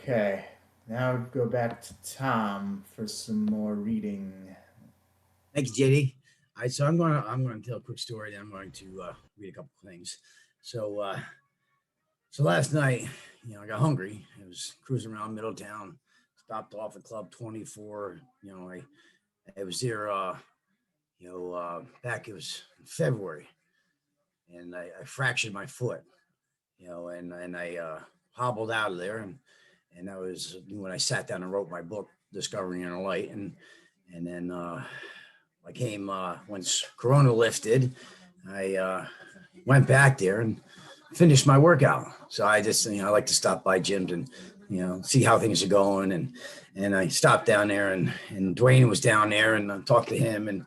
Okay, now go back to Tom for some more reading. Thank you, JD. All right, so I'm going to tell a quick story. Then I'm going to read a couple of things. So so last night, I got hungry. I was cruising around Middletown, stopped off at Club 24. I was there. Back it was in February, and I fractured my foot. And I hobbled out of there, and that was when I sat down and wrote my book, Discovering Inner Light, and then I came once Corona lifted. I went back there and finished my workout. So I just I like to stop by gyms and see how things are going, and I stopped down there, and Dwayne was down there, and I talked to him and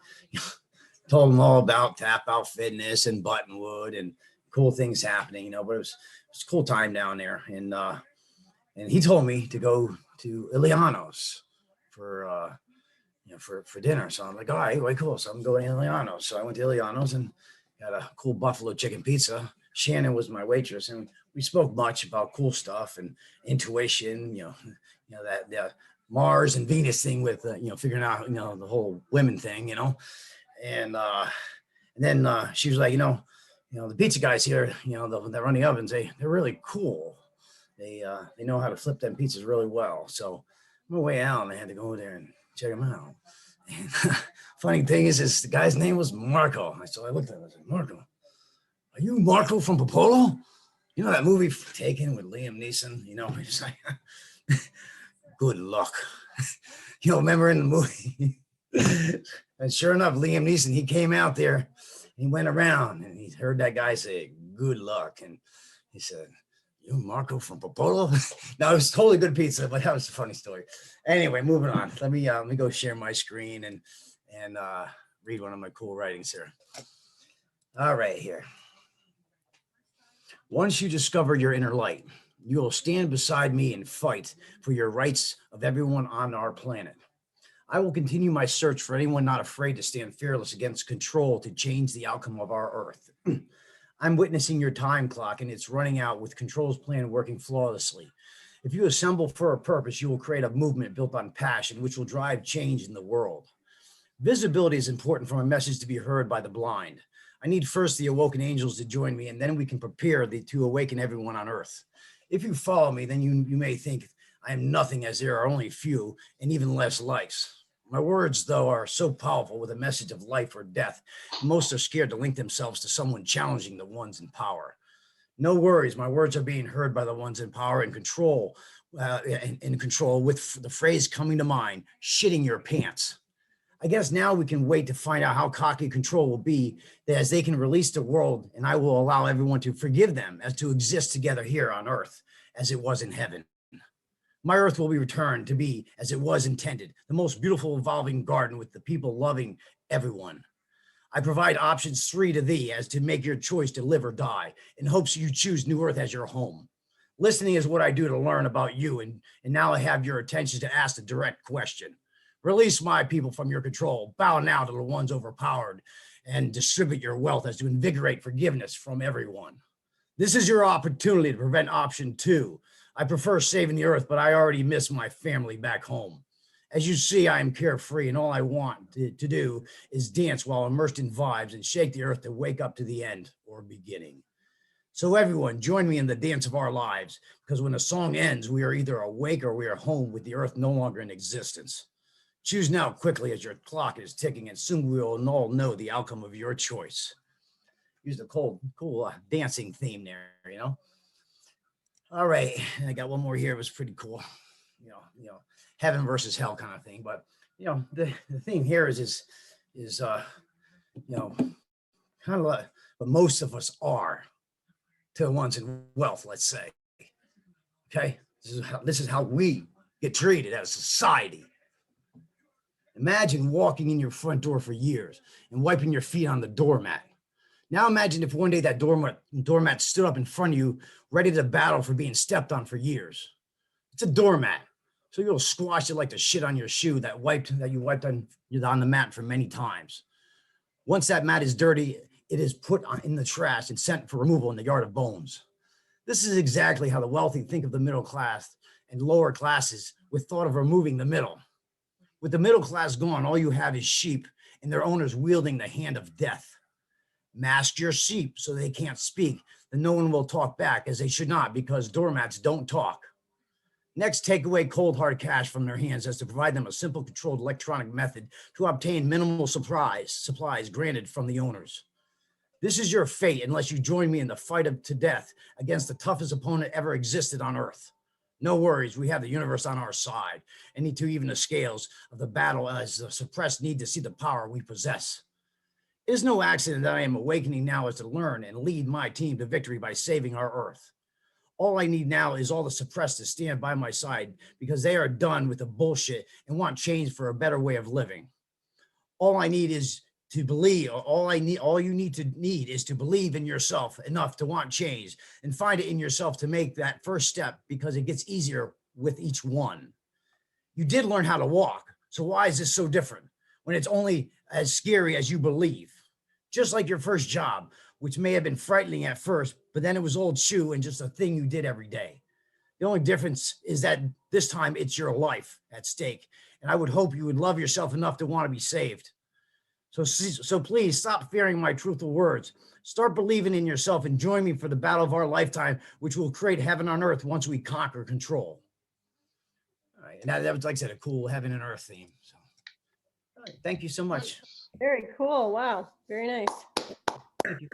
told him all about Tap Out Fitness and Buttonwood and cool things happening. But it was a cool time down there, and he told me to go to Iliano's for for dinner. So I'm like, all right, way cool. So I'm going to Iliano's. So I went to Iliano's and got a cool buffalo chicken pizza. Shannon was my waitress, and we spoke much about cool stuff and intuition. That the Mars and Venus thing with figuring out the whole women thing. And then she was like, the pizza guys here, that run the ovens, they're really cool. They know how to flip them pizzas really well. So on my way out, I had to go there and check them out. And funny thing is the guy's name was Marco. So I looked at him and said, Marco, are you Marco from Popolo? You know that movie Taken with Liam Neeson? He's like, good luck. Remember in the movie? And sure enough, Liam Neeson, he came out there, he went around and he heard that guy say, good luck. And he said, you Marco from Popolo? No, it was totally good pizza, but that was a funny story. Anyway, moving on. Let me go share my screen and read one of my cool writings here. All right, here. Once you discover your inner light, you will stand beside me and fight for your rights of everyone on our planet. I will continue my search for anyone not afraid to stand fearless against control to change the outcome of our Earth. I'm witnessing your time clock, and it's running out with Control's plan working flawlessly. If you assemble for a purpose, you will create a movement built on passion, which will drive change in the world. Visibility is important for a message to be heard by the blind. I need first the awoken angels to join me, and then we can prepare to awaken everyone on Earth. If you follow me, then you may think I am nothing, as there are only few and even less likes. My words, though, are so powerful with a message of life or death. Most are scared to link themselves to someone challenging the ones in power. No worries, my words are being heard by the ones in power and control, in control, with the phrase coming to mind, shitting your pants. I guess now we can wait to find out how cocky Control will be, that as they can release the world, and I will allow everyone to forgive them as to exist together here on Earth as it was in heaven. My Earth will be returned to be as it was intended, the most beautiful evolving garden with the people loving everyone. I provide options 3 to thee as to make your choice to live or die, in hopes you choose New Earth as your home. Listening is what I do to learn about you, and now I have your attention to ask the direct question. Release my people from your control, bow now to the ones overpowered, and distribute your wealth as to invigorate forgiveness from everyone. This is your opportunity to prevent option 2. I prefer saving the Earth, but I already miss my family back home. As you see, I am carefree, and all I want to do is dance while immersed in vibes and shake the Earth to wake up to the end or beginning. So everyone, join me in the dance of our lives, because when the song ends, we are either awake or we are home with the Earth no longer in existence. Choose now quickly as your clock is ticking, and soon we will all know the outcome of your choice. Used a cool dancing theme there. All right, and I got one more here. It was pretty cool, heaven versus hell kind of thing. But the theme here is kind of like what most of us are to the ones in wealth, let's say. Okay, this is how we get treated as a society. Imagine walking in your front door for years and wiping your feet on the doormat. Now imagine if one day that doormat stood up in front of you, ready to battle for being stepped on for years. It's a doormat, so you'll squash it like the shit on your shoe that you wiped on the mat for many times. Once that mat is dirty, it is put in the trash and sent for removal in the yard of bones. This is exactly how the wealthy think of the middle class and lower classes with thought of removing the middle. With the middle class gone, all you have is sheep and their owners wielding the hand of death. Mask your sheep so they can't speak, then no one will talk back, as they should not, because doormats don't talk. Next, take away cold hard cash from their hands as to provide them a simple controlled electronic method to obtain minimal supplies granted from the owners. This is your fate unless you join me in the fight to death against the toughest opponent ever existed on Earth. No worries, we have the universe on our side, and need to even the scales of the battle as the suppressed need to see the power we possess. It is no accident that I am awakening now as to learn and lead my team to victory by saving our Earth. All I need now is all the suppressed to stand by my side because they are done with the bullshit and want change for a better way of living. All I need is to believe. All you need is to believe in yourself enough to want change and find it in yourself to make that first step, because it gets easier with each one. You did learn how to walk, so why is this so different when it's only as scary as you believe? Just like your first job, which may have been frightening at first, but then it was old shoe and just a thing you did every day. The only difference is that this time it's your life at stake, and I would hope you would love yourself enough to want to be saved. So please stop fearing my truthful words. Start believing in yourself and join me for the battle of our lifetime, which will create heaven on earth once we conquer control. All right, and that was, like I said, a cool heaven and earth theme. So, all right, thank you so much. Very cool. Wow. Very nice. Thank you.